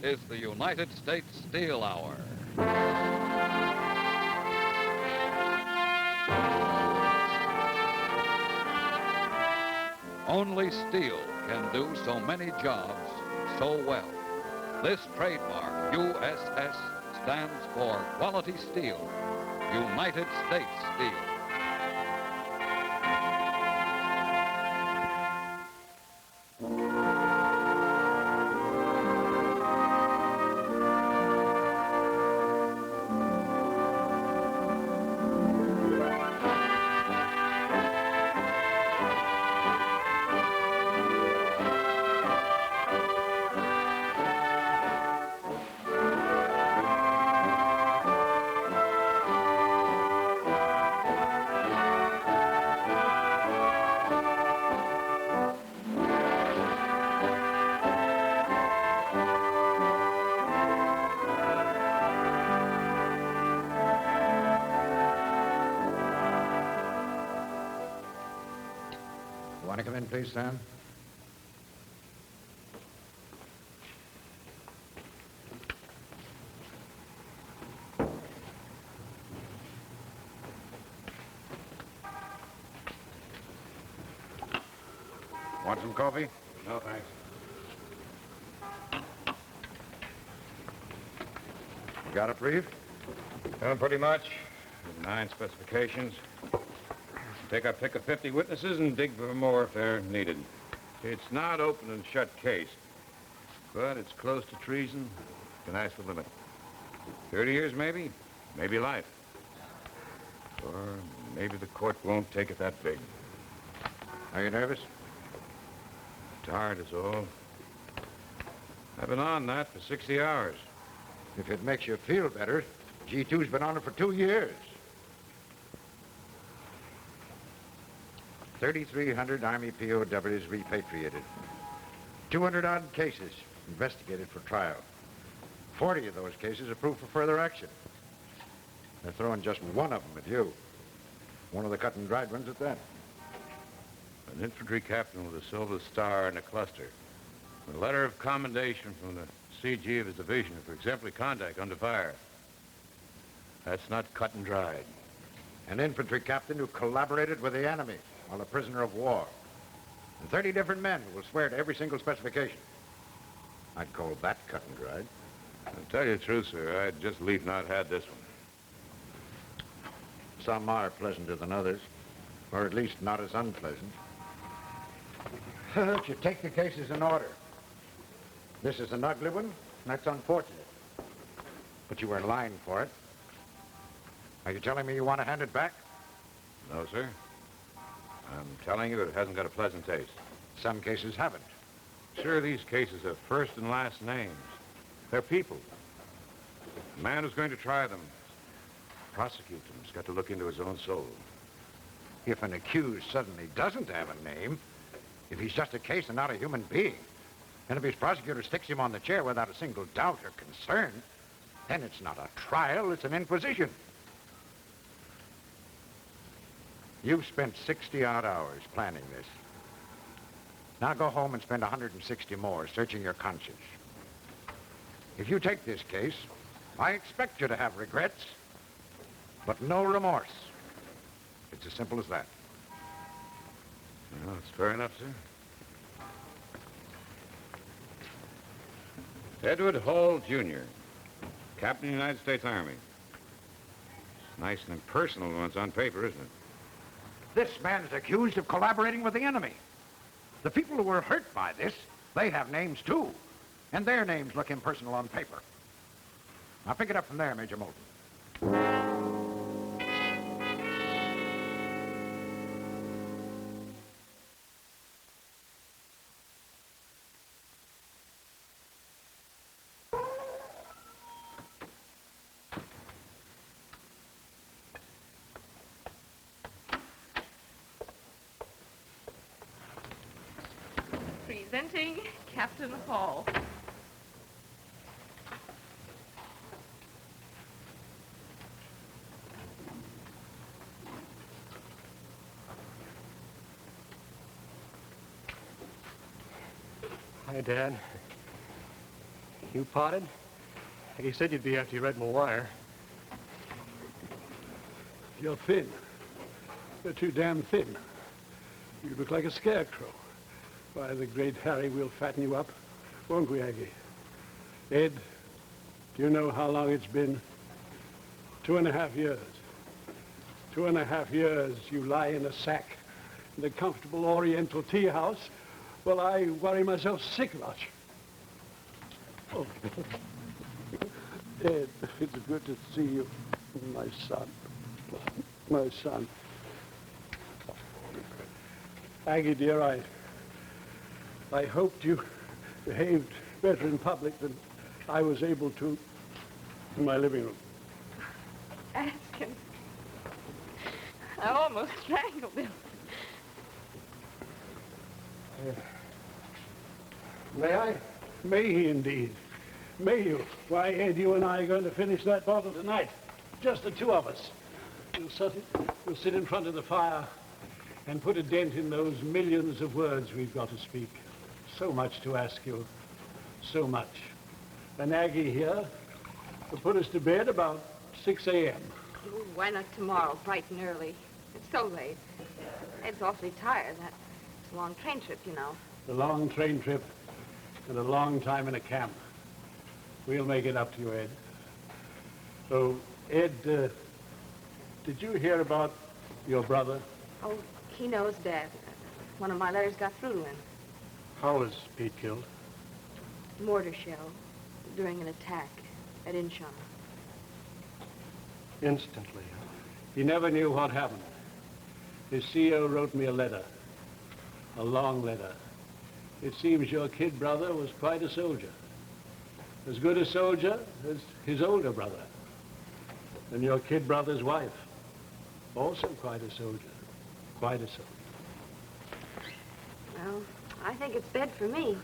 is the United States Steel Hour. Only steel can do so many jobs so well. This trademark, USS, stands for Quality Steel, United States Steel. Want to come in, please, Sam? Want some coffee? No, thanks. You got a brief? Pretty much. 9 specifications. Take our pick of 50 witnesses and dig for more if they're needed. It's not open and shut case, but it's close to treason. Can ask the limit. 30 years, maybe. Maybe life. Or maybe the court won't take it that big. Are you nervous? Tired is all. I've been on that for 60 hours. If it makes you feel better, G2's been on it for 2 years. 3,300 Army POWs repatriated. 200-odd cases investigated for trial. 40 of those cases approved for further action. They're throwing just one of them at you. One of the cut-and-dried ones at that. An infantry captain with a Silver Star and a cluster. A letter of commendation from the CG of his division for exemplary conduct under fire. That's not cut and dried. An infantry captain who collaborated with the enemy while a prisoner of war. And 30 different men who will swear to every single specification. I'd call that cut and dried. I'll tell you the truth, sir. I'd just leave not had this one. Some are pleasanter than others, or at least not as unpleasant. But you take the cases in order. This is an ugly one, and that's unfortunate. But you were in line for it. Are you telling me you want to hand it back? No, sir. I'm telling you it hasn't got a pleasant taste. Some cases haven't. Sure, these cases have first and last names. They're people. The man who's going to try them, prosecute them, has got to look into his own soul. If an accused suddenly doesn't have a name, if he's just a case and not a human being, and if his prosecutor sticks him on the chair without a single doubt or concern, then it's not a trial, it's an inquisition. You've spent 60-odd hours planning this. Now go home and spend 160 more searching your conscience. If you take this case, I expect you to have regrets, but no remorse. It's as simple as that. Well, that's fair enough, sir. Edward Hall, Jr., Captain of the United States Army. It's nice and impersonal when it's on paper, isn't it? This man is accused of collaborating with the enemy. The people who were hurt by this, they have names too. And their names look impersonal on paper. Now pick it up from there, Major Moulton. Presenting Captain Hall. Hi, Dad. You potted? He said you'd be after you read my wire. You're thin. You're too damn thin. You look like a scarecrow. By the great Harry, we'll fatten you up. Won't we, Aggie? Ed, do you know how long it's been? 2.5 years. 2.5 years you lie in a sack in a comfortable Oriental tea house while I worry myself sick about you. Oh. Ed, it's good to see you, my son. My son. Aggie, dear, I hoped you behaved better in public than I was able to in my living room. Ask him. I almost strangled him. May I? May he indeed. May you. Why, Ed, you and I are going to finish that bottle tonight. Just the two of us. We'll sit in front of the fire and put a dent in those millions of words we've got to speak. So much to ask you. So much. And Aggie here will put us to bed about 6 a.m. Ooh, why not tomorrow, bright and early? It's so late. Ed's awfully tired. It's a long train trip, you know. A long train trip and a long time in a camp. We'll make it up to you, Ed. So, Ed, did you hear about your brother? Oh, he knows, Dad. One of my letters got through to him. How was Pete killed? Mortar shell during an attack at Incheon. Instantly, huh? He never knew what happened. His CO wrote me a letter. A long letter. It seems your kid brother was quite a soldier. As good a soldier as his older brother. And your kid brother's wife. Also quite a soldier. Quite a soldier. Well, I think it's bed for me.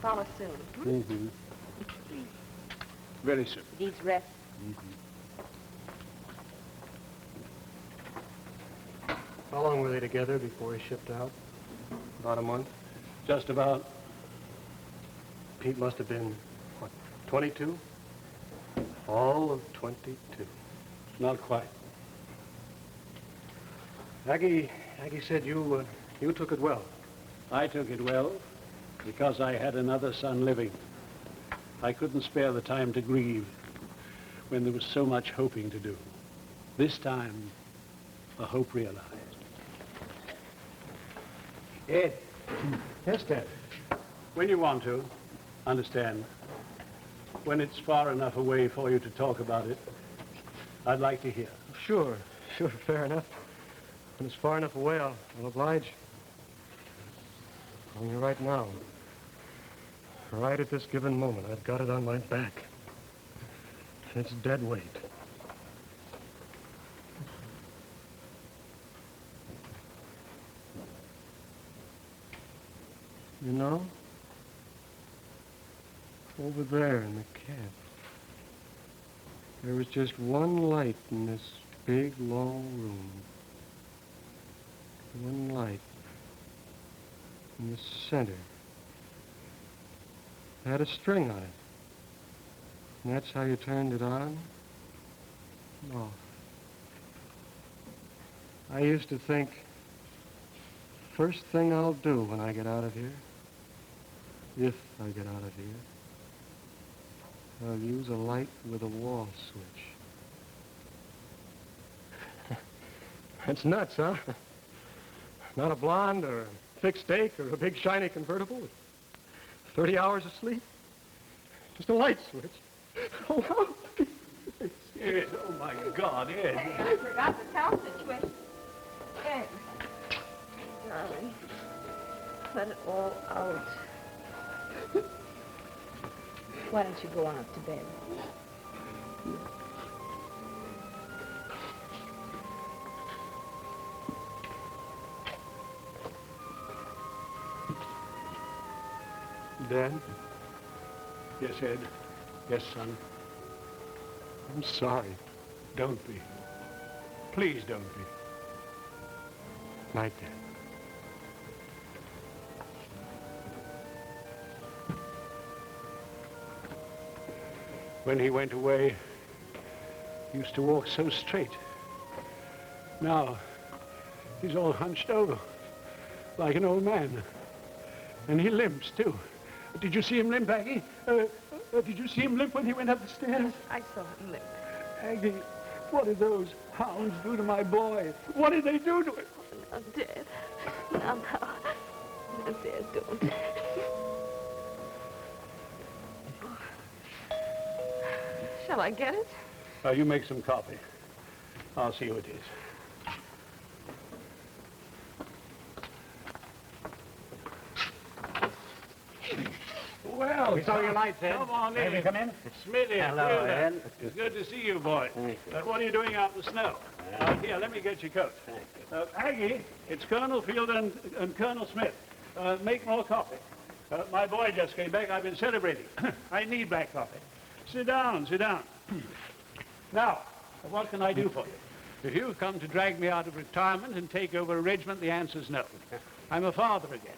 Follow soon. Mm-hmm. Very soon. Needs rest. How long were they together before he shipped out? About a month? Just about. Pete must have been, what, 22? All of 22. Not quite. Aggie said you took it well. I took it well because I had another son living. I couldn't spare the time to grieve when there was so much hoping to do. This time, the hope realized. Ed. Yes, Dad. When you want to, understand, when it's far enough away for you to talk about it, I'd like to hear. Sure, fair enough. When it's far enough away, I'll oblige. Only right now. Right at this given moment, I've got it on my back. It's dead weight. You know, over there in the camp, there was just one light in this big, long room. One light in the center. It had a string on it. And that's how you turned it on? No. I used to think, first thing I'll do when I get out of here, if I get out of here, I'll use a light with a wall switch. That's nuts, huh? Not a blonde or a thick steak or a big shiny convertible with 30 hours of sleep. Just a light switch. Oh, Ed, oh my God, Ed. I forgot the Thompson switch. Ed. Darling. Let it all out. Why don't you go on up to bed? Dad? Yes, Ed. Yes, son. I'm sorry. Don't be. Please don't be. Night, Dad. When he went away, he used to walk so straight. Now, he's all hunched over, like an old man. And he limps, too. Did you see him limp, Aggie? Did you see him limp when he went up the stairs? I saw him limp. Aggie, what did those hounds do to my boy? What did they do to him? I'm dead. Now. I'm dead, don't. Shall I get it? You make some coffee. I'll see who it is. Well, We saw your lights, Ed. come on May in. we come in? Smitty. Hello, Ed. It's good to see you, boy. Thank you. What are you doing out in the snow? Here, let me get your coat. Aggie, it's Colonel Field and Colonel Smith. Make more coffee. My boy just came back. I've been celebrating. I need black coffee. Sit down, sit down. Now, what can I do for you? If you've come to drag me out of retirement and take over a regiment, the answer's no. I'm a father again.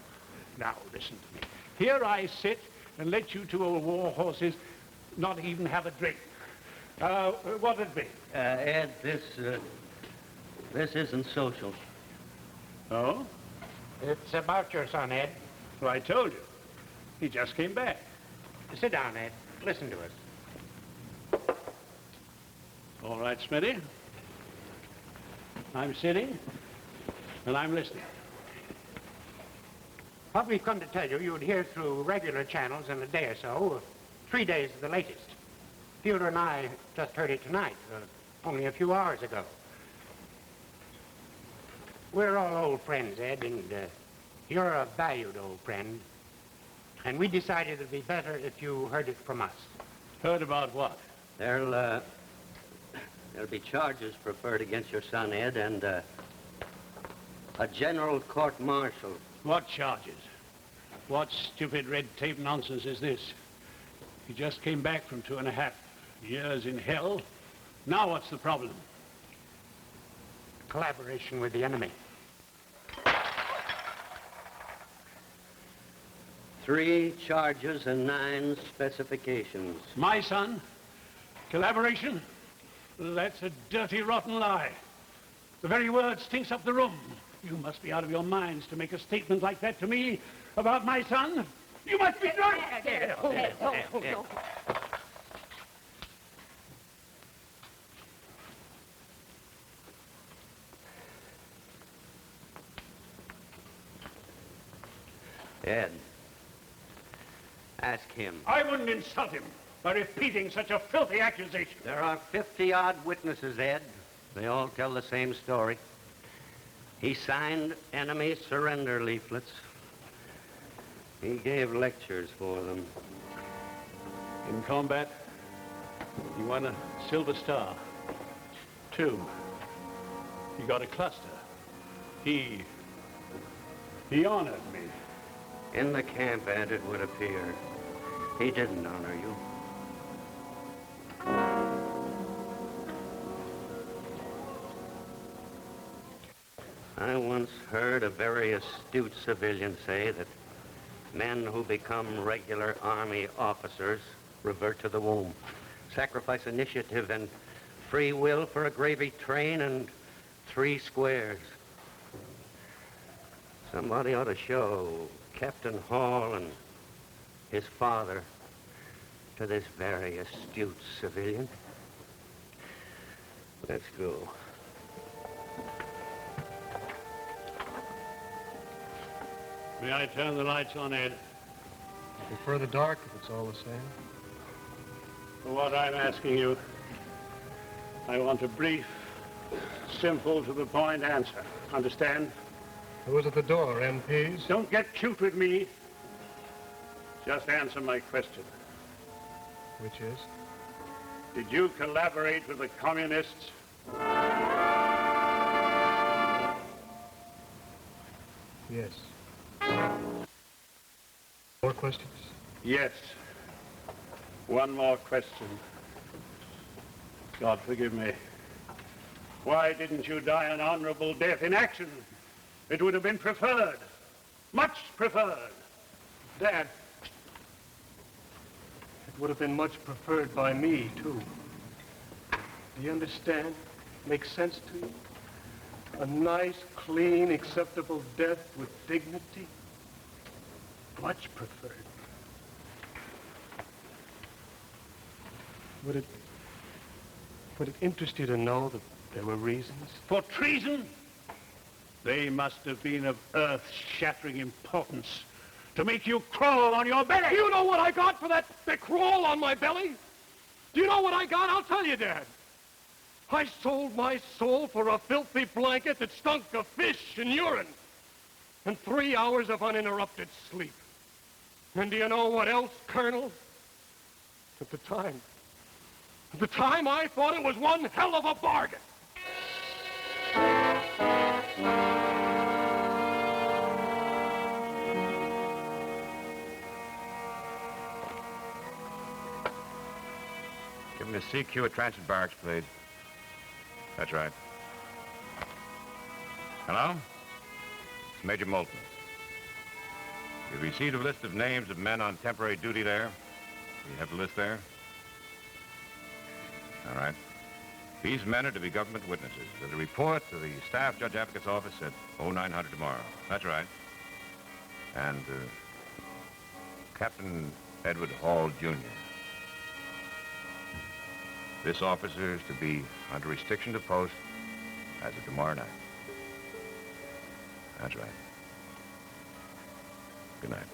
Now, listen to me. Here I sit and let you two old war horses not even have a drink. What'd it be? Ed, this isn't social. Oh? It's about your son, Ed. Well, I told you. He just came back. Sit down, Ed. Listen to us. All right, Smitty. I'm sitting, and I'm listening. What we've come to tell you, you'd hear through regular channels in a day or so. 3 days is the latest. Fielder and I just heard it tonight, only a few hours ago. We're all old friends, Ed, and you're a valued old friend. And we decided it'd be better if you heard it from us. Heard about what? There'll be charges preferred against your son, Ed, and a general court-martial. What charges? What stupid red tape nonsense is this? He just came back from 2.5 years in hell. Now what's the problem? Collaboration with the enemy. 3 charges and 9 specifications. My son? Collaboration? That's a dirty, rotten lie. The very word stinks up the room. You must be out of your minds to make a statement like that to me about my son. You must be drunk. No. Ed, ask him. I wouldn't insult him by repeating such a filthy accusation. There are 50-odd witnesses, Ed. They all tell the same story. He signed enemy surrender leaflets. He gave lectures for them. In combat, he won a Silver Star. 2, he got a cluster. He honored me. In the camp, Ed, it would appear, he didn't honor you. I once heard a very astute civilian say that men who become regular Army officers revert to the womb, sacrifice initiative and free will for a gravy train and 3 squares. Somebody ought to show Captain Hall and his father to this very astute civilian. Let's go. May I turn the lights on, Ed? Prefer the dark if it's all the same. For what I'm asking you, I want a brief, simple, to-the-point answer. Understand? Who was at the door, MPs? Don't get cute with me. Just answer my question. Which is? Did you collaborate with the communists? Yes. More questions? Yes. One more question. God forgive me. Why didn't you die an honorable death in action? It would have been preferred. Much preferred. Dad. would have been much preferred by me, too. Do you understand? Makes sense to you? A nice, clean, acceptable death with dignity? Much preferred. Would it interest you to know that there were reasons? For treason? They must have been of earth-shattering importance to make you crawl on your belly. Do you know what I got for that crawl on my belly? Do you know what I got? I'll tell you, Dad. I sold my soul for a filthy blanket that stunk of fish and urine, and 3 hours of uninterrupted sleep. And do you know what else, Colonel? At the time, I thought it was one hell of a bargain. Give me a CQ at Transit Barracks, please. That's right. Hello? It's Major Moulton. You've received a list of names of men on temporary duty there. You have the list there? All right. These men are to be government witnesses. They're to report to the Staff Judge Advocate's office at 0900 tomorrow. That's right. And Captain Edward Hall, Jr. This officer is to be under restriction to post as of tomorrow night. That's right. Good night.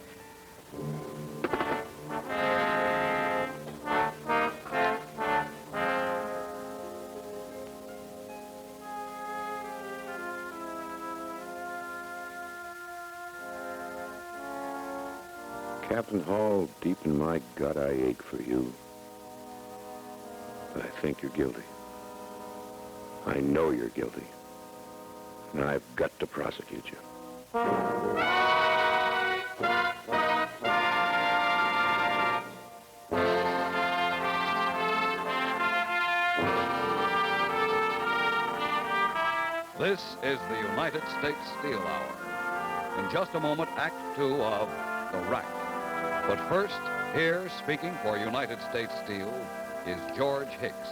Captain Hall, deep in my gut, I ache for you. But I think you're guilty. I know you're guilty. And I've got to prosecute you. This is the United States Steel Hour. In just a moment, Act 2 of The Rack. But first, here, speaking for United States Steel, is George Hicks.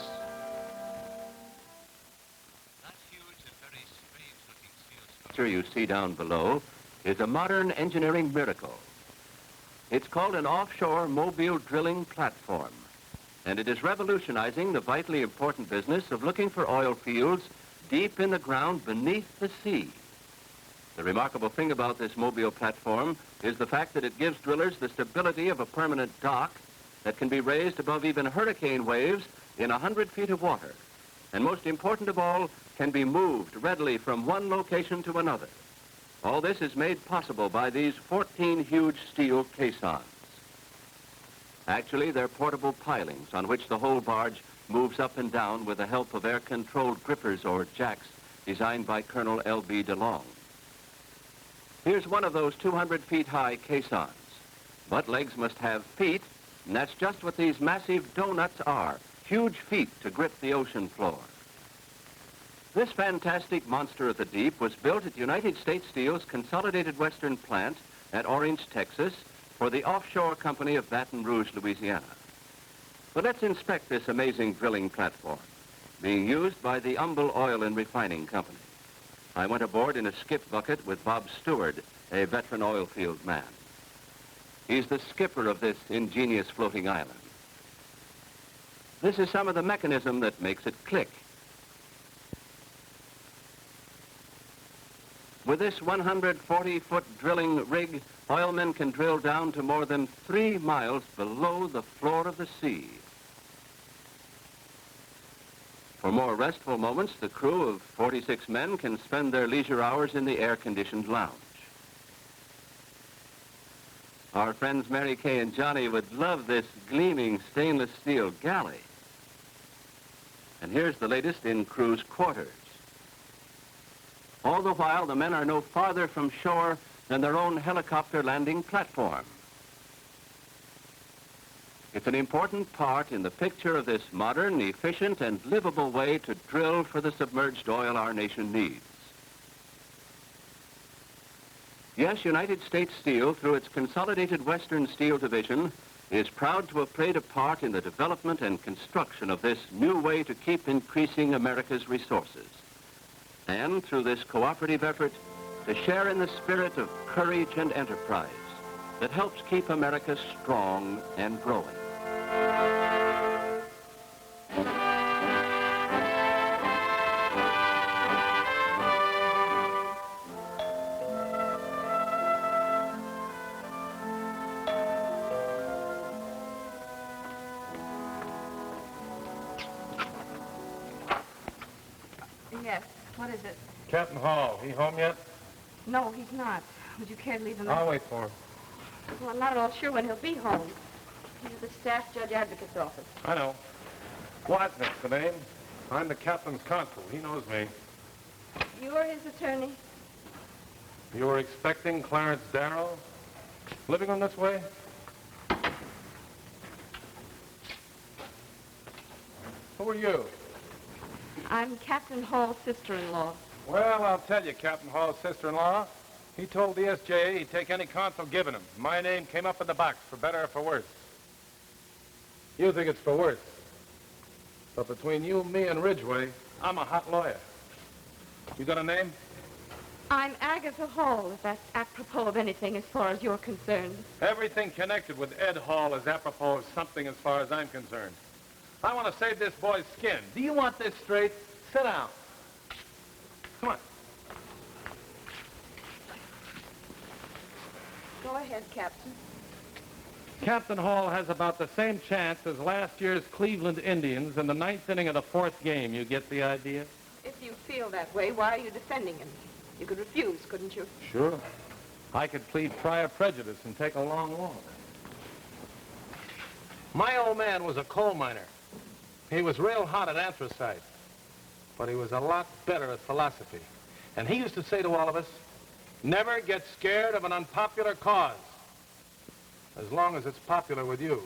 That huge and very strange-looking steel structure you see down below is a modern engineering miracle. It's called an offshore mobile drilling platform, and it is revolutionizing the vitally important business of looking for oil fields deep in the ground beneath the sea. The remarkable thing about this mobile platform is the fact that it gives drillers the stability of a permanent dock that can be raised above even hurricane waves in 100 feet of water. And most important of all, can be moved readily from one location to another. All this is made possible by these 14 huge steel caissons. Actually, they're portable pilings on which the whole barge moves up and down with the help of air-controlled grippers or jacks designed by Colonel L.B. DeLong. Here's one of those 200 feet high caissons. But legs must have feet, and that's just what these massive donuts are, huge feet to grip the ocean floor. This fantastic monster of the deep was built at United States Steel's Consolidated Western Plant at Orange, Texas, for the offshore company of Baton Rouge, Louisiana. But let's inspect this amazing drilling platform, being used by the Humble Oil and Refining Company. I went aboard in a skip bucket with Bob Stewart, a veteran oil field man. He's the skipper of this ingenious floating island. This is some of the mechanism that makes it click. With this 140-foot drilling rig, oilmen can drill down to more than 3 miles below the floor of the sea. For more restful moments, the crew of 46 men can spend their leisure hours in the air-conditioned lounge. Our friends Mary Kay and Johnny would love this gleaming stainless steel galley. And here's the latest in crew's quarters. All the while, the men are no farther from shore than their own helicopter landing platform. It's an important part in the picture of this modern, efficient, and livable way to drill for the submerged oil our nation needs. Yes, United States Steel, through its Consolidated Western Steel Division, is proud to have played a part in the development and construction of this new way to keep increasing America's resources. And through this cooperative effort, to share in the spirit of courage and enterprise that helps keep America strong and growing. Yes, what is it? Captain Hall, he home yet? No, he's not. Would you care to leave him? I'll wait for him. Well, I'm not at all sure when he'll be home. He's at the staff judge advocate's office. I know. Wozniak's the name. I'm the captain's consul. He knows me. You are his attorney? You were expecting Clarence Darrow? Living on this way? Who are you? I'm Captain Hall's sister-in-law. Well, I'll tell you, Captain Hall's sister-in-law. He told the SJA he'd take any consul given him. My name came up in the box, for better or for worse. You think it's for worse. But between you, me, and Ridgway, I'm a hot lawyer. You got a name? I'm Agatha Hall, if that's apropos of anything as far as you're concerned. Everything connected with Ed Hall is apropos of something as far as I'm concerned. I want to save this boy's skin. Do you want this straight? Sit down. Come on. Go ahead, Captain. Captain Hall has about the same chance as last year's Cleveland Indians in the ninth inning of the fourth game. You get the idea? If you feel that way, why are you defending him? You could refuse, couldn't you? Sure. I could plead prior prejudice and take a long walk. My old man was a coal miner. He was real hot at anthracite, but he was a lot better at philosophy. And he used to say to all of us, never get scared of an unpopular cause, as long as it's popular with you.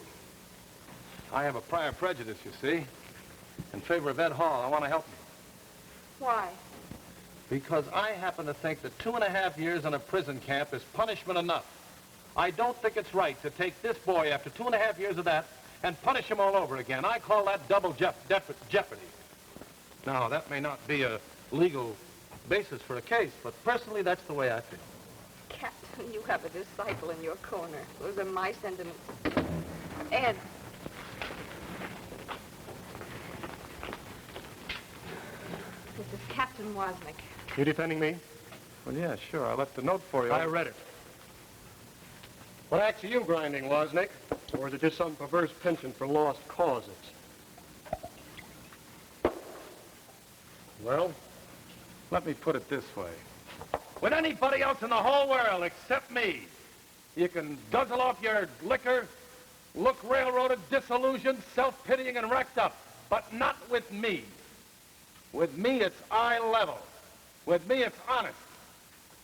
I have a prior prejudice, you see, in favor of Ed Hall. I want to help him. Why? Because I happen to think that 2.5 years in a prison camp is punishment enough. I don't think it's right to take this boy after 2.5 years of that and punish him all over again. I call that double jeopardy. Now, that may not be a legal basis for a case, but personally, that's the way I feel. Captain, you have a disciple in your corner. Those are my sentiments. Ed. This is Captain Wozniak. You defending me? Well, yeah, sure. I left a note for you. I read it. What axe are you grinding, Wozniak? Or is it just some perverse penchant for lost causes? Well, let me put it this way. With anybody else in the whole world except me, you can guzzle off your liquor, look railroaded, disillusioned, self-pitying, and wrecked up. But not with me. With me, it's eye level. With me, it's honest.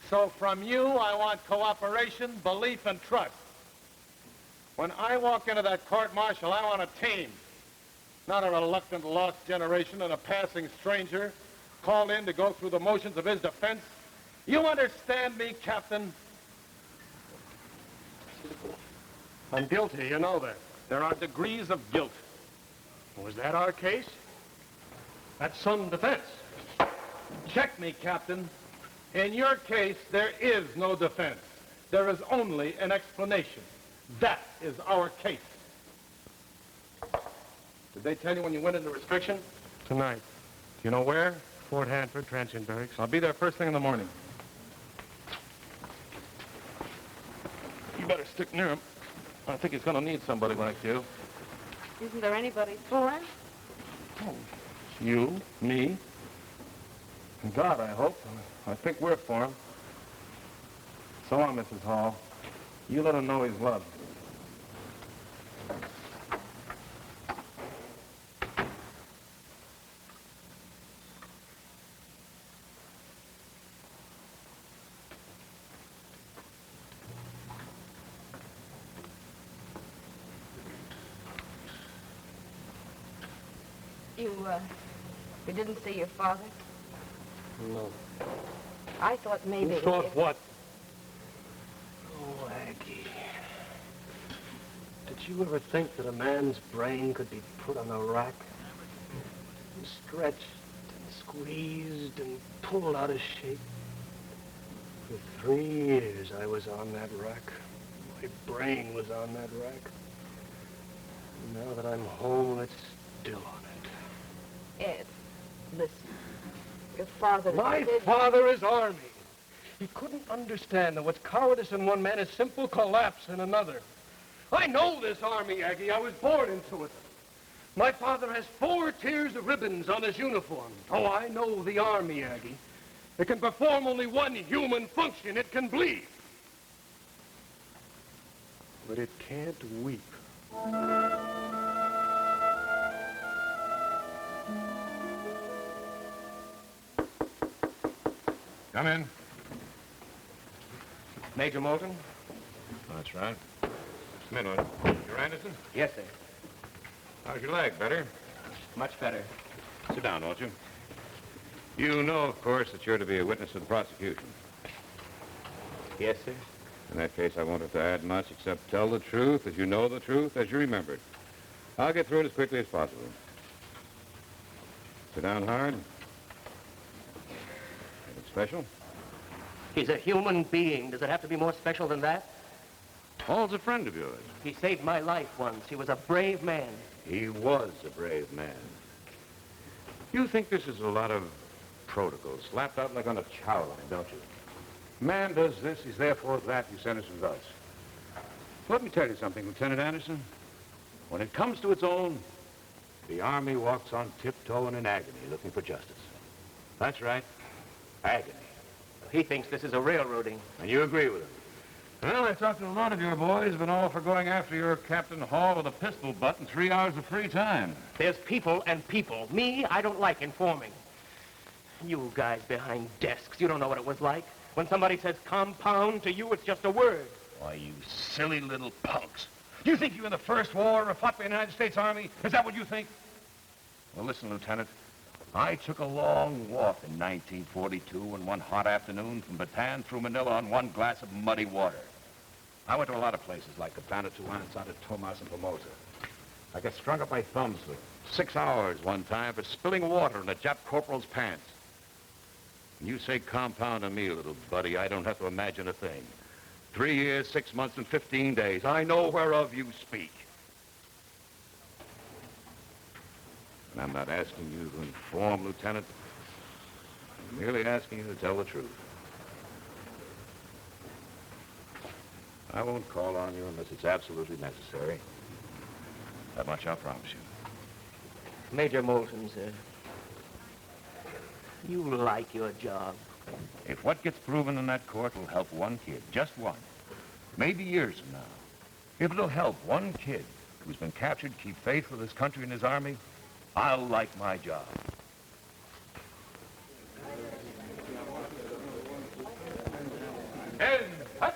So from you, I want cooperation, belief, and trust. When I walk into that court-martial, I want a team. Not a reluctant lost generation and a passing stranger called in to go through the motions of his defense. You understand me, Captain? I'm guilty, you know that. There are degrees of guilt. Was that our case? That's some defense. Check me, Captain. In your case, there is no defense. There is only an explanation. That is our case. Did they tell you when you went into restriction? Tonight. Do you know where? Fort Hanford, transient barracks. I'll be there first thing in the morning. You better stick near him. I think he's going to need somebody like you. Isn't there anybody for him? Oh, you, me, and God, I hope. I think we're for him. So long, Mrs. Hall. You let him know he's loved. You didn't see your father? No. I thought maybe... You thought what? Oh, Aggie. Did you ever think that a man's brain could be put on a rack and stretched and squeezed and pulled out of shape? For 3 years I was on that rack. My brain was on that rack. And now that I'm home, it's still on it. Ed, listen. Your father... My father is Army. He couldn't understand that what's cowardice in one man is simple collapse in another. I know this Army, Aggie. I was born into it. My father has 4 tiers of ribbons on his uniform. Oh, I know the Army, Aggie. It can perform only one human function. It can bleed. But it can't weep. Come in. Major Moulton? That's right. Come in, Wendell. You're Anderson? Yes, sir. How's your leg? Better? Much better. Sit down, won't you? You know, of course, that you're to be a witness to the prosecution. Yes, sir. In that case, I won't have to add much except tell the truth as you know the truth, as you remember it. I'll get through it as quickly as possible. Sit down hard. Anything special? He's a human being. Does it have to be more special than that? Paul's a friend of yours. He saved my life once. He was a brave man. He was a brave man. You think this is a lot of protocol slapped out like on a chow line, don't you? Man does this, he's therefore that, he sentences us. Let me tell you something, Lieutenant Anderson. When it comes to its own, the Army walks on tiptoe and in agony looking for justice. That's right, agony. He thinks this is a railroading. And you agree with him. Well, I talked to a lot of your boys, but all for going after your Captain Hall with a pistol butt and 3 hours of free time. There's people and people. Me, I don't like informing. You guys behind desks, you don't know what it was like. When somebody says compound, to you it's just a word. Why, you silly little punks. You think you were in the First War or fought by the United States Army? Is that what you think? Well, listen, Lieutenant. I took a long walk in 1942 and one hot afternoon from Bataan through Manila on one glass of muddy water. I went to a lot of places like Cabanatuan, Santa Tomas, and Formosa. I got strung up my thumbs for 6 hours one time for spilling water in a Jap corporal's pants. When you say compound to me, little buddy, I don't have to imagine a thing. 3 years, 6 months, and 15 days. I know whereof you speak. And I'm not asking you to inform, Lieutenant. I'm merely asking you to tell the truth. I won't call on you unless it's absolutely necessary. That much I'll promise you. Major Moulton, sir. You like your job. If what gets proven in that court will help one kid, just one, maybe years from now, if it'll help one kid who's been captured keep faith with his country and his army, I'll like my job. And hut!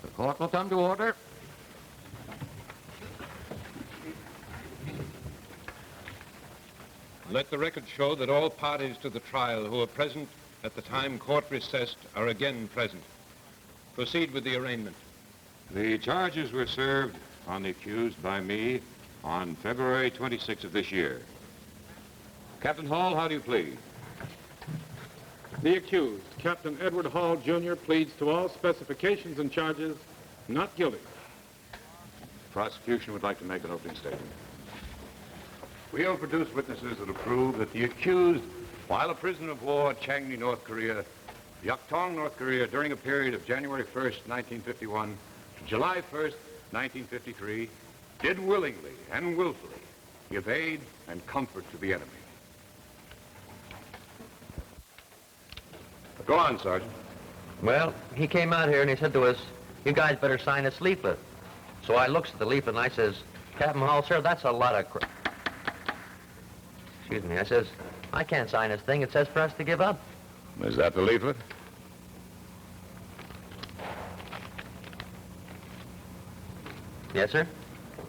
The court will come to order. Let the record show that all parties to the trial who are present at the time court recessed are again present. Proceed with the arraignment. The charges were served on the accused by me on February 26th of this year. Captain Hall, how do you plead? The accused, Captain Edward Hall, Jr., pleads to all specifications and charges not guilty. The prosecution would like to make an opening statement. We'll produce witnesses that will prove that the accused, while a prisoner of war at Changni, North Korea, Yaktong, North Korea, during a period of January 1st, 1951 to July 1st, 1953, did willingly and willfully give aid and comfort to the enemy. Go on, Sergeant. Well, he came out here and he said to us, you guys better sign this leaflet. So I looks at the leaflet and I says, Captain Hall, sir, that's a lot of Excuse me, I says, I can't sign this thing. It says for us to give up. Is that the leaflet? Yes, sir?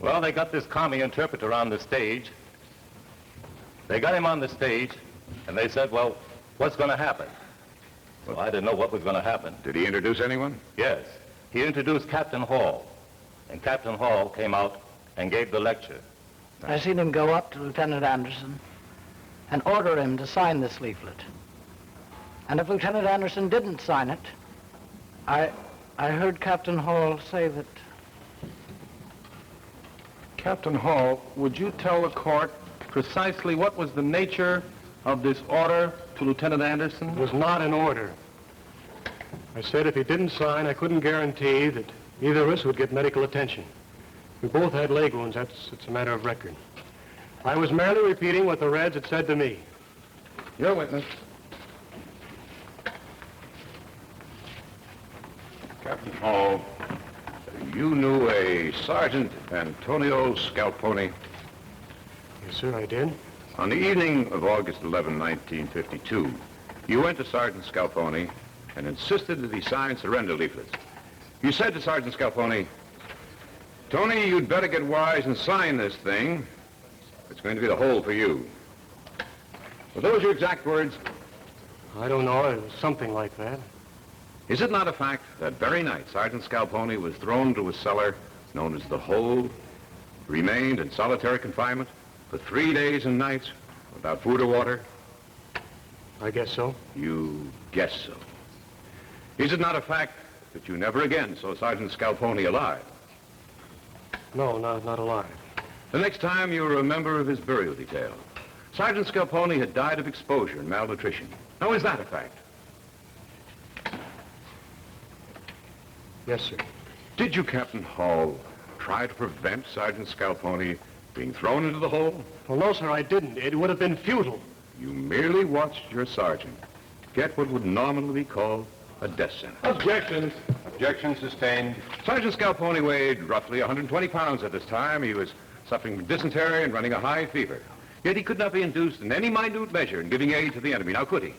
Well, they got this commie interpreter on the stage. They got him on the stage, and they said, well, what's going to happen? Well, I didn't know what was going to happen. Did he introduce anyone? Yes. He introduced Captain Hall, and Captain Hall came out and gave the lecture. I seen him go up to Lieutenant Anderson and order him to sign this leaflet. And if Lieutenant Anderson didn't sign it, I heard Captain Hall say that... Captain Hall, would you tell the court precisely what was the nature of this order to Lieutenant Anderson? It was not an order. I said if he didn't sign, I couldn't guarantee that either of us would get medical attention. We both had leg wounds. It's a matter of record. I was merely repeating what the Reds had said to me. Your witness. Captain Hall, you knew a Sergeant Antonio Scalponi? Yes, sir, I did. On the evening of August 11, 1952, you went to Sergeant Scalponi and insisted that he sign surrender leaflets. You said to Sergeant Scalponi, Tony, you'd better get wise and sign this thing. It's going to be the hole for you. Were those your exact words? I don't know. It was something like that. Is it not a fact that very night Sergeant Scalponi was thrown to a cellar known as the Hole, remained in solitary confinement for 3 days and nights without food or water? I guess so. You guess so. Is it not a fact that you never again saw Sergeant Scalponi alive? No, not alive. The next time you were a member of his burial detail, Sergeant Scalponi had died of exposure and malnutrition. Now, is that a fact? Yes, sir. Did you, Captain Hall, try to prevent Sergeant Scalponi being thrown into the hole? Well, no, sir, I didn't. It would have been futile. You merely watched your sergeant get what would normally be called a death sentence. Objections. Objection sustained. Sergeant Scalponi weighed roughly 120 pounds at this time. He was suffering from dysentery and running a high fever. Yet he could not be induced in any minute measure in giving aid to the enemy. Now, could he?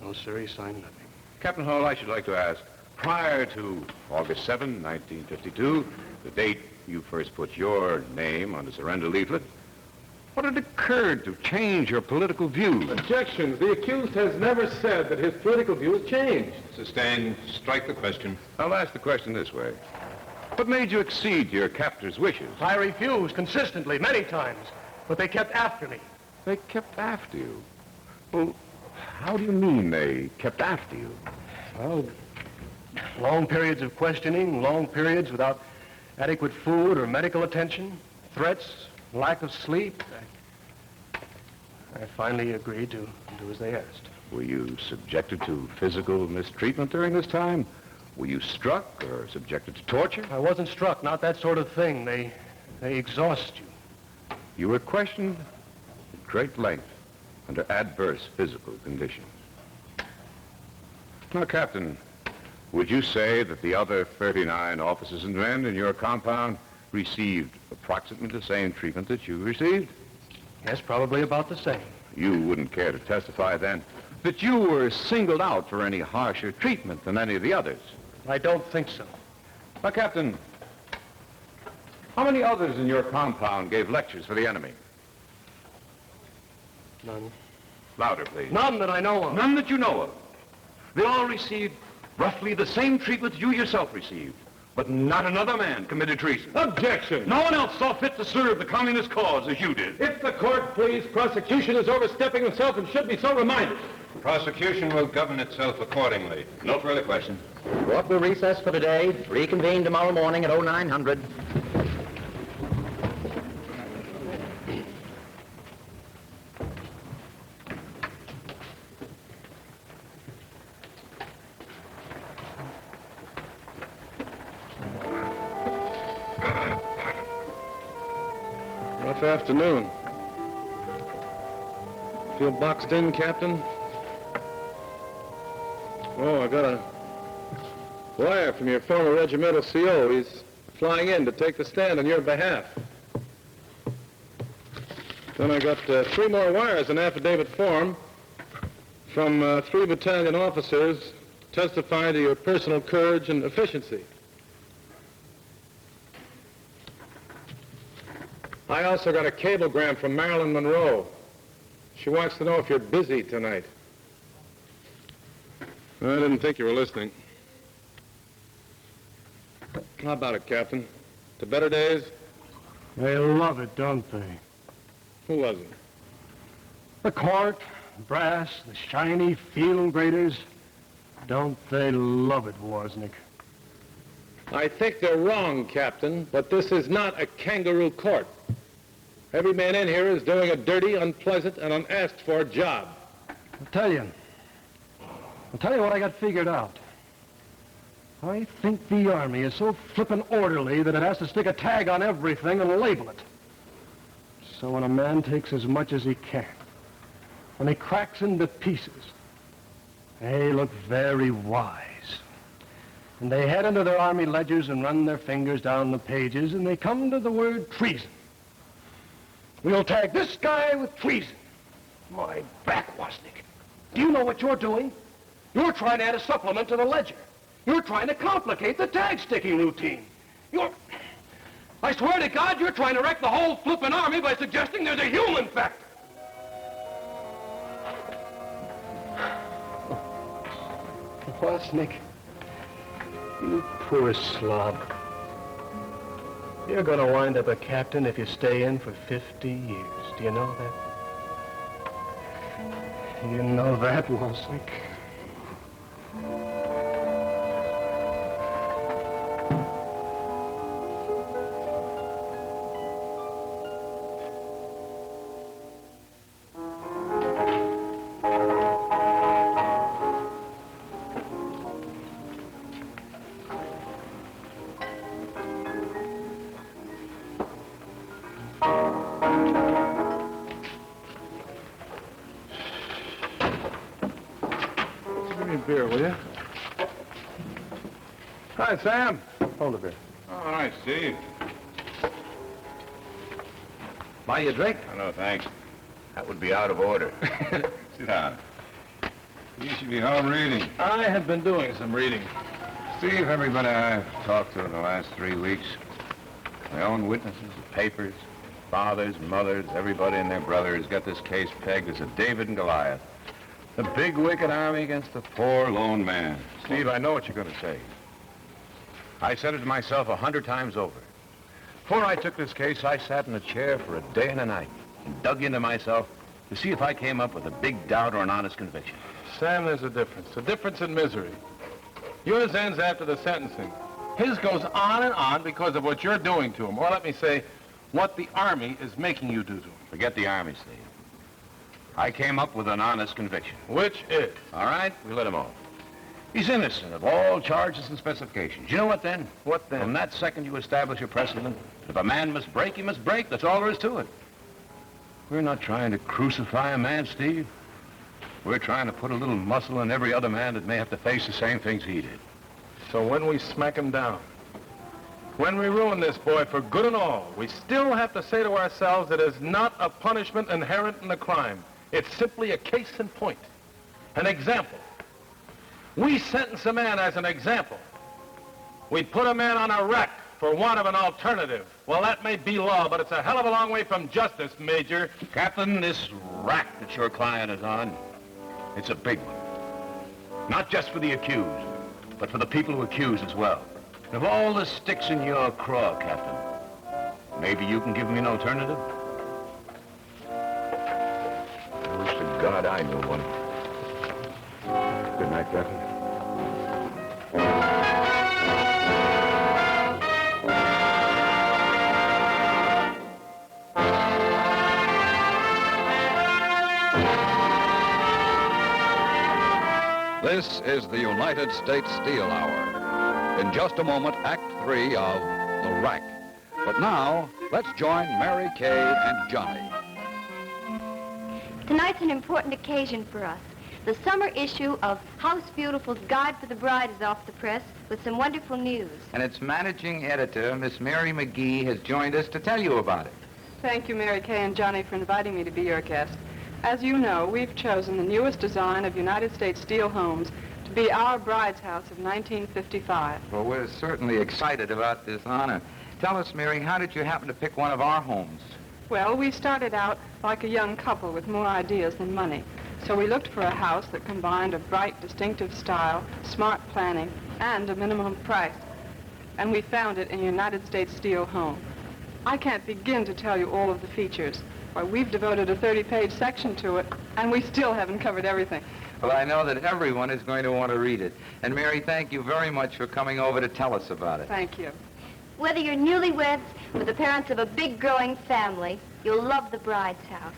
No, sir, he signed nothing. Captain Hall, I should like to ask, prior to August 7, 1952, the date you first put your name on the surrender leaflet, what had occurred to change your political views? Objections. The accused has never said that his political views changed. Sustained. Strike the question. I'll ask the question this way. What made you accede to your captor's wishes? I refused consistently, many times, but they kept after me. They kept after you? Well, how do you mean they kept after you? Well, long periods of questioning, long periods without adequate food or medical attention, threats, lack of sleep. I finally agreed to do as they asked. Were you subjected to physical mistreatment during this time? Were you struck or subjected to torture? I wasn't struck, not that sort of thing. They exhaust you. You were questioned at great length under adverse physical conditions. Now, Captain, would you say that the other 39 officers and men in your compound received approximately the same treatment that you received? Yes, probably about the same. You wouldn't care to testify then that you were singled out for any harsher treatment than any of the others? I don't think so. Now, Captain, how many others in your compound gave lectures for the enemy? None. Louder, please. None that I know of. None that you know of. They all received roughly the same treatment you yourself received. But not another man committed treason. Objection! No one else saw fit to serve the communist cause as you did. If the court please, prosecution is overstepping himself and should be so reminded. Prosecution will govern itself accordingly. No further questions. Court will recess for today. Reconvene tomorrow morning at 0900. Rough afternoon. Feel boxed in, Captain? Oh, I got a wire from your former regimental CO. He's flying in to take the stand on your behalf. Then I got 3 more wires in affidavit form from 3 battalion officers testifying to your personal courage and efficiency. I also got a cablegram from Marilyn Monroe She wants to know if you're busy tonight. I didn't think you were listening. How about it, Captain? To better days? They love it, don't they? Who wasn't? The court, brass, the shiny field graders. Don't they love it, Wozniak? I think they're wrong, Captain, but this is not a kangaroo court. Every man in here is doing a dirty, unpleasant, and unasked-for job. I'll tell you what I got figured out. I think the Army is so flippin' orderly that it has to stick a tag on everything and label it. So when a man takes as much as he can, when he cracks into pieces, they look very wise. And they head into their Army ledgers and run their fingers down the pages, and they come to the word treason. We'll tag this guy with treason. My back, Wozniak. Do you know what you're doing? You're trying to add a supplement to the ledger. You're trying to complicate the tag-sticking routine. I swear to God, you're trying to wreck the whole flippin' Army by suggesting there's a human factor. Wozniak, you poor slob. You're gonna wind up a captain if you stay in for 50 years. Do you know that? You know that, Wozniak? Beer, will you? Hi, Sam. Hold a beer. All right, Steve. Buy you a drink? Oh, no, thanks. That would be out of order. Sit down. You should be home reading. I have been doing some reading. Steve, everybody I've talked to in the last 3 weeks, my own witnesses, papers, fathers, mothers, everybody and their brother has got this case pegged as a David and Goliath. The big, wicked Army against the poor, lone man. Steve, I know what you're going to say. I said it to myself 100 times over. Before I took this case, I sat in a chair for a day and a night and dug into myself to see if I came up with a big doubt or an honest conviction. Sam, there's a difference in misery. Yours ends after the sentencing. His goes on and on because of what you're doing to him, or let me say, what the Army is making you do to him. Forget the Army, Steve. I came up with an honest conviction. Which is? All right, we let him off. He's innocent of all charges and specifications. You know what then? What then? From that second you establish a precedent. If a man must break, he must break. That's all there is to it. We're not trying to crucify a man, Steve. We're trying to put a little muscle in every other man that may have to face the same things he did. So when we smack him down, when we ruin this boy for good and all, we still have to say to ourselves it is not a punishment inherent in the crime. It's simply a case in point, an example. We sentence a man as an example. We put a man on a rack for want of an alternative. Well, that may be law, but it's a hell of a long way from justice, Major. Captain, this rack that your client is on, it's a big one. Not just for the accused, but for the people who accuse as well. And of all the sticks in your craw, Captain, maybe you can give me an alternative? I wish to God I knew one. Good night, Captain. This is the United States Steel Hour. In just a moment, Act 3 of The Rack. But now, let's join Mary Kay and Johnny. Tonight's an important occasion for us. The summer issue of House Beautiful's Guide for the Bride is off the press with some wonderful news. And its managing editor, Miss Mary McGee, has joined us to tell you about it. Thank you, Mary Kay and Johnny, for inviting me to be your guest. As you know, we've chosen the newest design of United States steel homes to be our bride's house of 1955. Well, we're certainly excited about this honor. Tell us, Mary, how did you happen to pick one of our homes? Well, we started out like a young couple with more ideas than money. So we looked for a house that combined a bright, distinctive style, smart planning, and a minimum price. And we found it in a United States Steel home. I can't begin to tell you all of the features. Why, we've devoted a 30-page section to it, and we still haven't covered everything. Well, I know that everyone is going to want to read it. And Mary, thank you very much for coming over to tell us about it. Thank you. Whether you're newlyweds or the parents of a big growing family, you'll love the bride's house.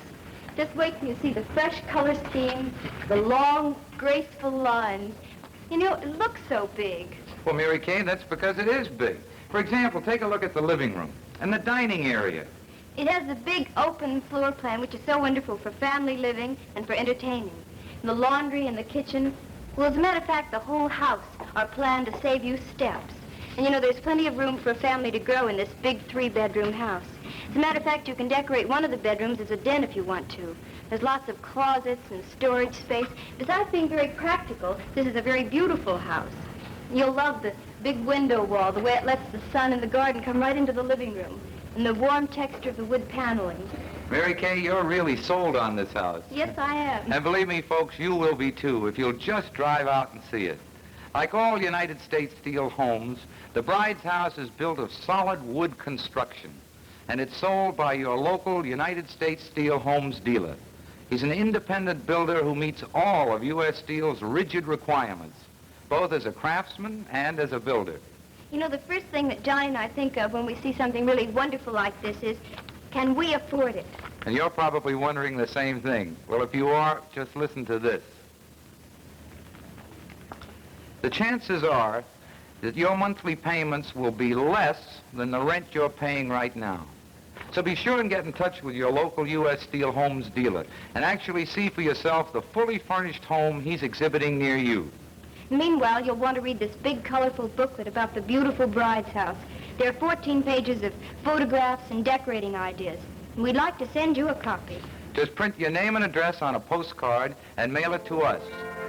Just wait till you see the fresh color scheme, the long, graceful lines. You know, it looks so big. Well, Mary Kay, that's because it is big. For example, take a look at the living room and the dining area. It has the big open floor plan, which is so wonderful for family living and for entertaining. And the laundry and the kitchen. Well, as a matter of fact, the whole house are planned to save you steps. And you know, there's plenty of room for a family to grow in this big 3-bedroom house. As a matter of fact, you can decorate one of the bedrooms as a den if you want to. There's lots of closets and storage space. Besides being very practical, this is a very beautiful house. You'll love the big window wall, the way it lets the sun and the garden come right into the living room, and the warm texture of the wood paneling. Mary Kay, you're really sold on this house. Yes, I am. And believe me, folks, you will be too if you'll just drive out and see it. Like all United States Steel homes, the bride's house is built of solid wood construction, and it's sold by your local United States Steel Homes dealer. He's an independent builder who meets all of U.S. Steel's rigid requirements, both as a craftsman and as a builder. You know, the first thing that Johnny and I think of when we see something really wonderful like this is, can we afford it? And you're probably wondering the same thing. Well, if you are, just listen to this. The chances are that your monthly payments will be less than the rent you're paying right now. So be sure and get in touch with your local U.S. Steel Homes dealer and actually see for yourself the fully furnished home he's exhibiting near you. Meanwhile, you'll want to read this big, colorful booklet about the beautiful bride's house. There are 14 pages of photographs and decorating ideas. And we'd like to send you a copy. Just print your name and address on a postcard and mail it to us.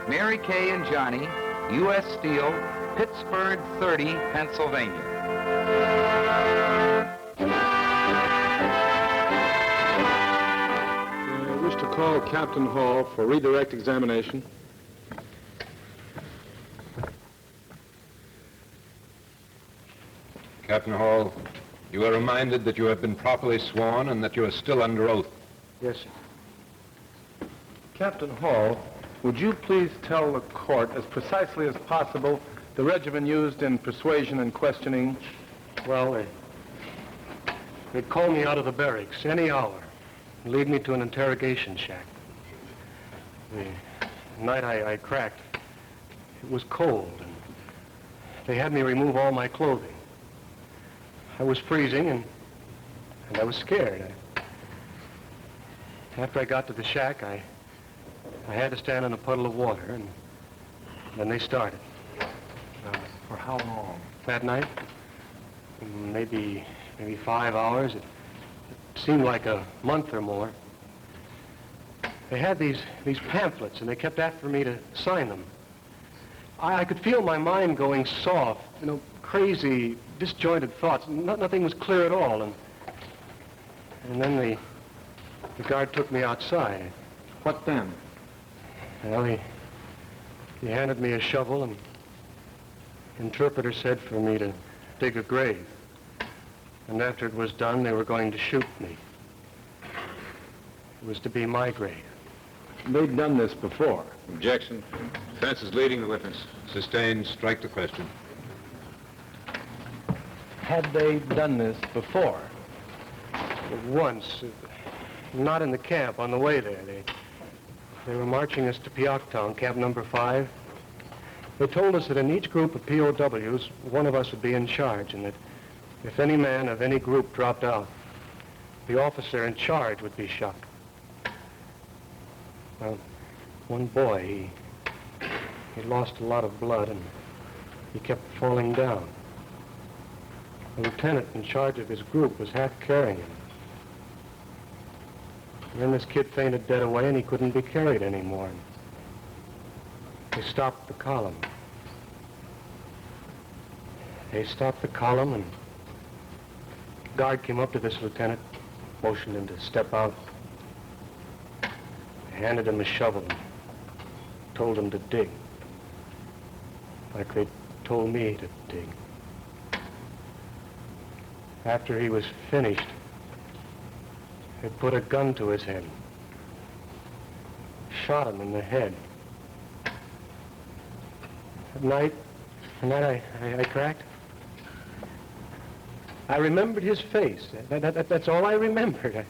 Mary Kay and Johnny, U.S. Steel, Pittsburgh 30, Pennsylvania. I wish to call Captain Hall for redirect examination. Captain Hall, you are reminded that you have been properly sworn and that you are still under oath. Yes, sir. Captain Hall, would you please tell the court as precisely as possible the regimen used in persuasion and questioning? Well, they'd call me out of the barracks any hour and lead me to an interrogation shack. The night I cracked, it was cold, and they had me remove all my clothing. I was freezing, and I was scared. After I got to the shack, I had to stand in a puddle of water, and then they started. For how long? That night, maybe 5 hours. It seemed like a month or more. They had these pamphlets, and they kept after me to sign them. I could feel my mind going soft, you know, crazy, disjointed thoughts. Nothing was clear at all. And then the guard took me outside. What then? Well, he handed me a shovel, and the interpreter said for me to dig a grave. And after it was done, they were going to shoot me. It was to be my grave. They'd done this before. Objection. Defense is leading the witness. Sustained. Strike the question. Had they done this before? Once. Not in the camp, on the way there. They were marching us to P.O.W, camp number 5. They told us that in each group of P.O.W s, one of us would be in charge, and that if any man of any group dropped out, the officer in charge would be shot. Well, one boy, he lost a lot of blood, and he kept falling down. The lieutenant in charge of his group was half carrying him. And then this kid fainted dead away, and he couldn't be carried anymore. They stopped the column. They stopped the column, and the guard came up to this lieutenant motioned him to step out. I handed him a shovel and told him to dig, like they told me to dig. After he was finished, they put a gun to his head, shot him in the head. At night I cracked. I remembered his face. That's all I remembered.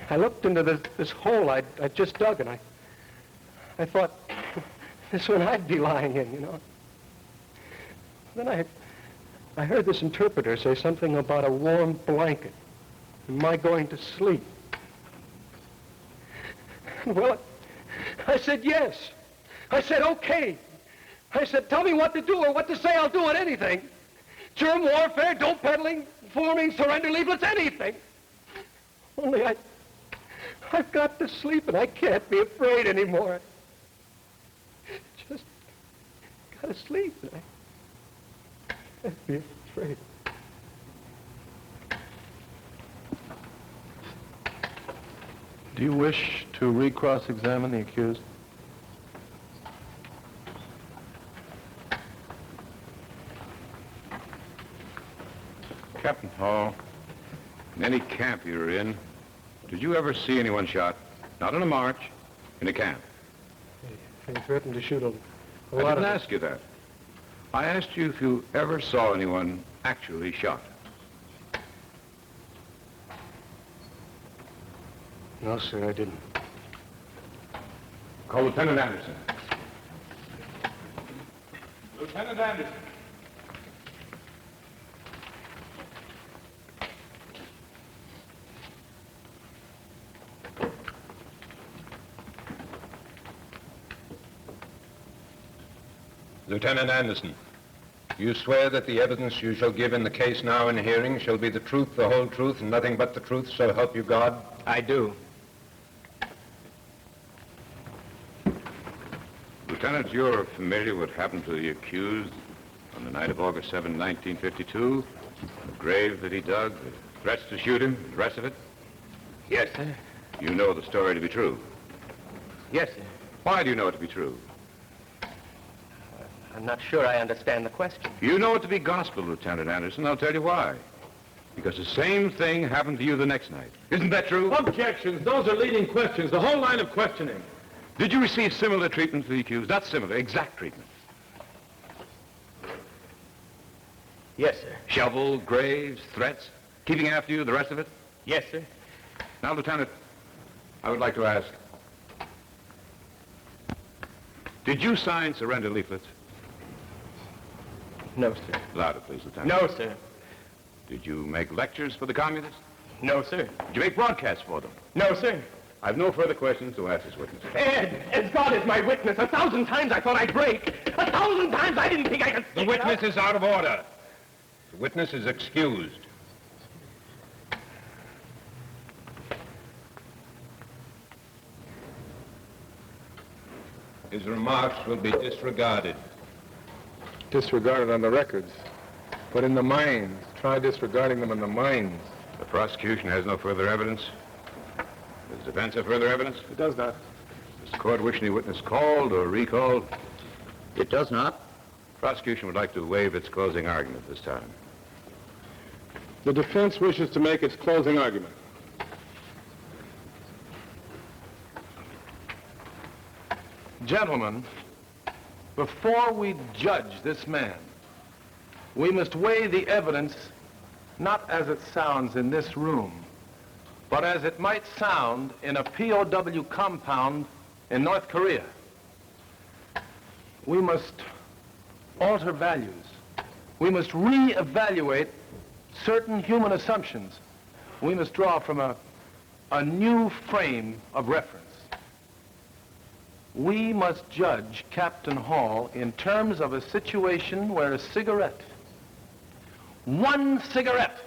I looked into this hole I just dug, and I thought, this one I'd be lying in, you know. Then I heard this interpreter say something about a warm blanket and my going to sleep. Well, I said yes. I said, okay. I said, tell me what to do or what to say, I'll do it, anything. Germ warfare, dope peddling, forming, surrender leaflets, anything. Only I've got to sleep and I can't be afraid anymore. Just gotta sleep and I can't be afraid. Do you wish to re-cross-examine the accused? Captain Hall, in any camp you were in, did you ever see anyone shot? Not on a march, in a camp. They threatened to shoot a I lot didn't of ask you that. I asked you if you ever saw anyone actually shot. No, sir, I didn't. Call Lieutenant Anderson. Lieutenant Anderson. Lieutenant Anderson, you swear that the evidence you shall give in the case now in hearing shall be the truth, the whole truth, and nothing but the truth, so help you God? I do. Lieutenant, you're familiar with what happened to the accused on the night of August 7, 1952? The grave that he dug, the threats to shoot him, the rest of it? Yes, sir. You know the story to be true? Yes, sir. Why do you know it to be true? I'm not sure I understand the question. You know it to be gospel, Lieutenant Anderson. I'll tell you why. Because the same thing happened to you the next night. Isn't that true? Objections. Those are leading questions. The whole line of questioning. Did you receive similar treatment to the accused? Not similar, exact treatment. Yes, sir. Shovel, graves, threats, keeping after you, the rest of it? Yes, sir. Now, Lieutenant, I would like to ask, did you sign surrender leaflets? No, sir. Louder, please, Lieutenant. No, sir. Did you make lectures for the communists? No, sir. Did you make broadcasts for them? No, sir. I've no further questions to ask this witness. Ed, as God is my witness, 1,000 times I thought I'd break. 1,000 times I didn't think I could... The witness is out of order. The witness is excused. His remarks will be disregarded. Disregarded on the records. But in the mines. Try disregarding them in the mines. The prosecution has no further evidence. Does the defense have further evidence? It does not. Does the court wish any witness called or recalled? It does not. Prosecution would like to waive its closing argument this time. The defense wishes to make its closing argument. Gentlemen, before we judge this man, we must weigh the evidence not as it sounds in this room, but as it might sound in a P.O.W. compound in North Korea. We must alter values. We must re-evaluate certain human assumptions. We must draw from a new frame of reference. We must judge Captain Hall in terms of a situation where a cigarette, one cigarette,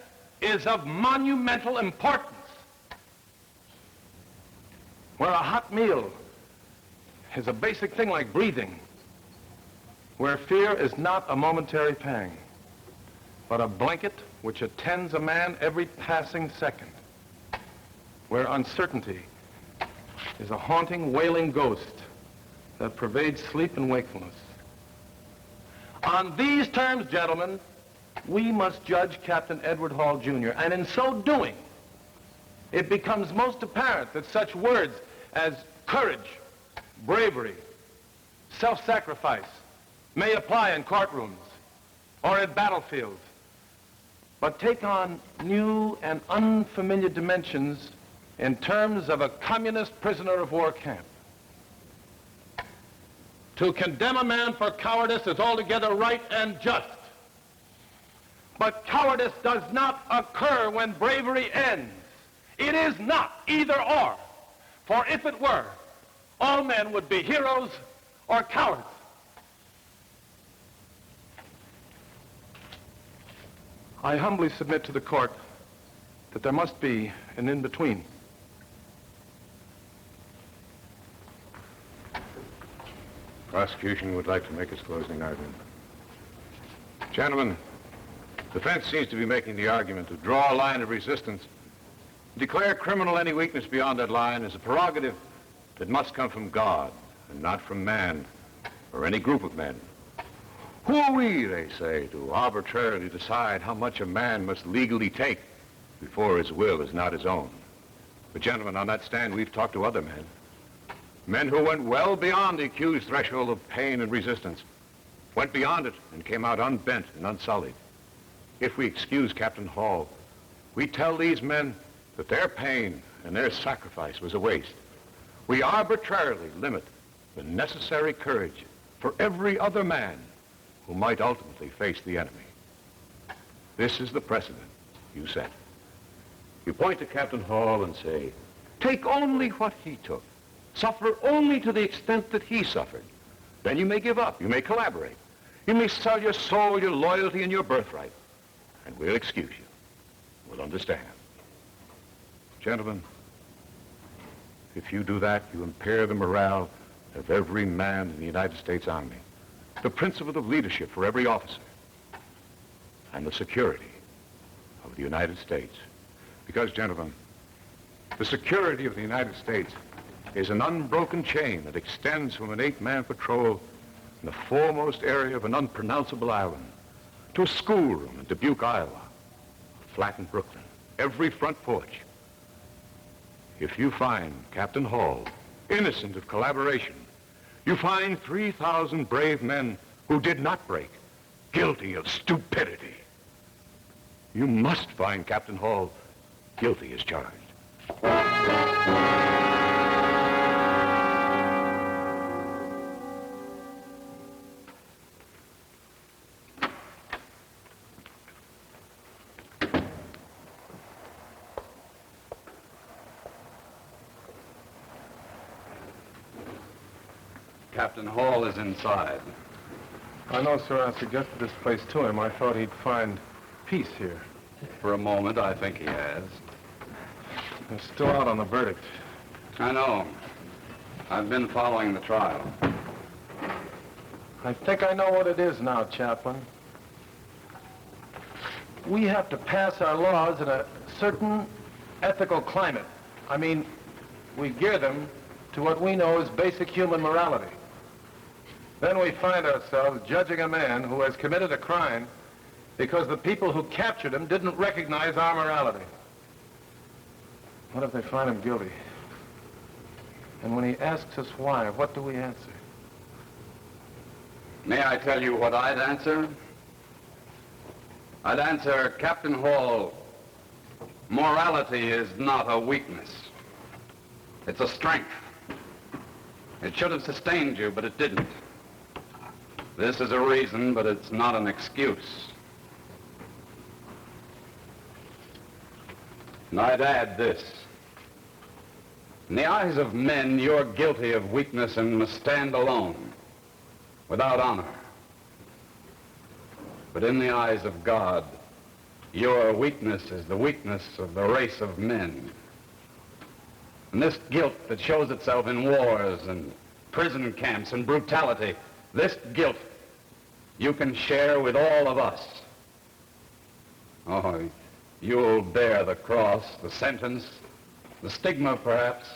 is of monumental importance. Where a hot meal is a basic thing like breathing. Where fear is not a momentary pang, but a blanket which attends a man every passing second. where uncertainty is a haunting, wailing ghost that pervades sleep and wakefulness. On these terms, gentlemen, we must judge Captain Edward Hall, Jr., and in so doing, it becomes most apparent that such words as courage, bravery, self-sacrifice may apply in courtrooms or at battlefields, but take on new and unfamiliar dimensions in terms of a communist prisoner of war camp. To condemn a man for cowardice is altogether right and just. But cowardice does not occur when bravery ends. It is not either or. For if it were, all men would be heroes or cowards. I humbly submit to the court that there must be an in-between. Prosecution would like to make its closing argument. Gentlemen, the defense seems to be making the argument to draw a line of resistance, declare criminal any weakness beyond that line as a prerogative that must come from God and not from man or any group of men. Who are we, they say, to arbitrarily decide how much a man must legally take before his will is not his own? But gentlemen, on that stand, we've talked to other men. Men who went well beyond the accused threshold of pain and resistance, went beyond it and came out unbent and unsullied. If we excuse Captain Hall, we tell these men that their pain and their sacrifice was a waste. We arbitrarily limit the necessary courage for every other man who might ultimately face the enemy. This is the precedent you set. You point to Captain Hall and say, take only what he took. Suffer only to the extent that he suffered. Then you may give up. You may collaborate. You may sell your soul, your loyalty, and your birthright. And we'll excuse you. We'll understand. Gentlemen, if you do that, you impair the morale of every man in the United States Army, the principle of leadership for every officer, and the security of the United States. Because, gentlemen, the security of the United States is an unbroken chain that extends from an 8-man patrol in the foremost area of an unpronounceable island to a schoolroom in Dubuque, Iowa, a flat in Brooklyn, every front porch. If you find Captain Hall innocent of collaboration, you find 3,000 brave men who did not break, guilty of stupidity. You must find Captain Hall guilty as charged. Captain Hall is inside. I know, sir. I suggested this place to him. I thought he'd find peace here. For a moment, I think he has. They're still out on the verdict. I know. I've been following the trial. I think I know what it is now, Chaplain. We have to pass our laws in a certain ethical climate. I mean, we gear them to what we know as basic human morality. Then we find ourselves judging a man who has committed a crime because the people who captured him didn't recognize our morality. What if they find him guilty? And when he asks us why, what do we answer? May I tell you what I'd answer? I'd answer, Captain Hall, morality is not a weakness. It's a strength. It should have sustained you, but it didn't. This is a reason, but it's not an excuse. And I'd add this. In the eyes of men, you're guilty of weakness and must stand alone, without honor. But in the eyes of God, your weakness is the weakness of the race of men. And this guilt that shows itself in wars and prison camps and brutality, this guilt you can share with all of us. Oh, you'll bear the cross, the sentence, the stigma perhaps,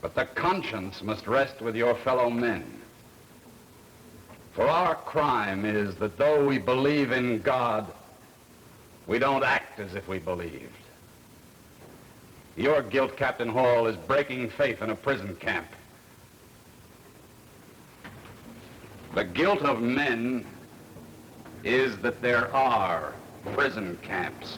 but the conscience must rest with your fellow men. For our crime is that though we believe in God, we don't act as if we believed. Your guilt, Captain Hall, is breaking faith in a prison camp. The guilt of men is that there are prison camps.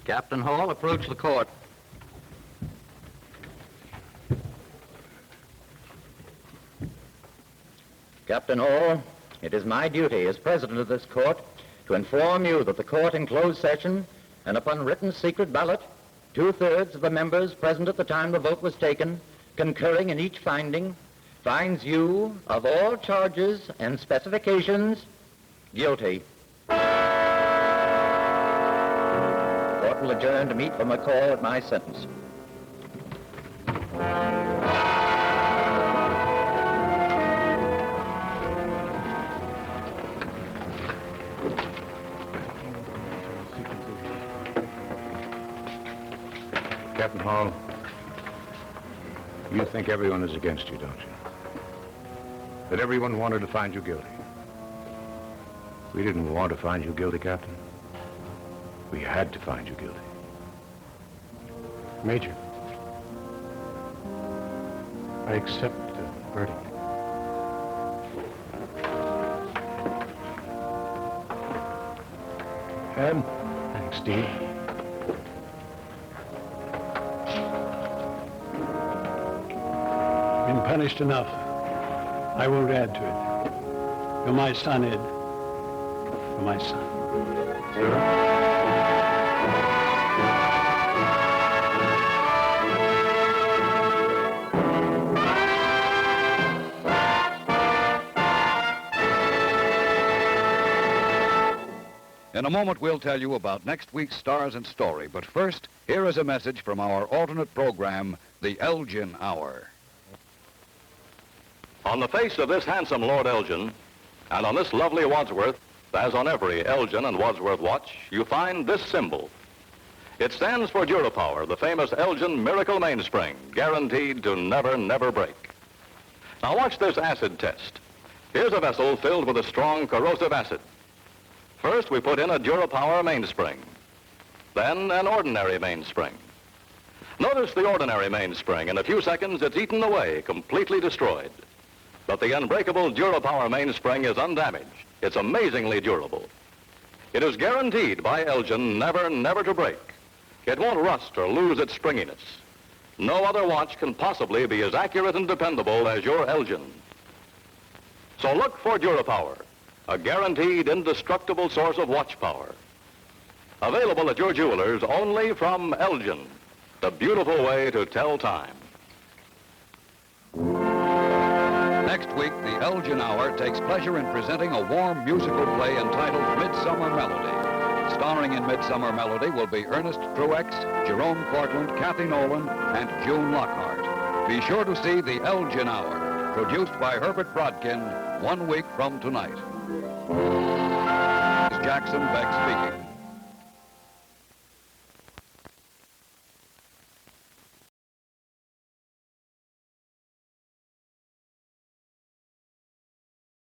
Captain Hall, approach the court. Captain Hall, it is my duty as president of this court to inform you that the court in closed session and upon written secret ballot, 2/3 of the members present at the time the vote was taken, concurring in each finding, finds you of all charges and specifications guilty. The court will adjourn to meet for McCall at my sentence. Captain Hall, you think everyone is against you, don't you? That everyone wanted to find you guilty. We didn't want to find you guilty, Captain. We had to find you guilty. Major, I accept the verdict. And thanks, Steve. Been punished enough. I won't add to it. You're my son, Ed. You're my son. In a moment, we'll tell you about next week's Stars and Story. But first, here is a message from our alternate program, the Elgin Hour. On the face of this handsome Lord Elgin, and on this lovely Wadsworth, as on every Elgin and Wadsworth watch, you find this symbol. It stands for Durapower, the famous Elgin miracle mainspring, guaranteed to never, never break. Now watch this acid test. Here's a vessel filled with a strong corrosive acid. First, we put in a Durapower mainspring, then an ordinary mainspring. Notice the ordinary mainspring. In a few seconds, it's eaten away, completely destroyed. But the unbreakable Durapower mainspring is undamaged. It's amazingly durable. It is guaranteed by Elgin never, never to break. It won't rust or lose its springiness. No other watch can possibly be as accurate and dependable as your Elgin. So look for Durapower, a guaranteed indestructible source of watch power. Available at your jewelers only from Elgin, the beautiful way to tell time. Next week, the Elgin Hour takes pleasure in presenting a warm musical play entitled Midsummer Melody. Starring in Midsummer Melody will be Ernest Truex, Jerome Cortland, Kathy Nolan, and June Lockhart. Be sure to see the Elgin Hour, produced by Herbert Brodkin, 1 week from tonight. Jackson Beck speaking.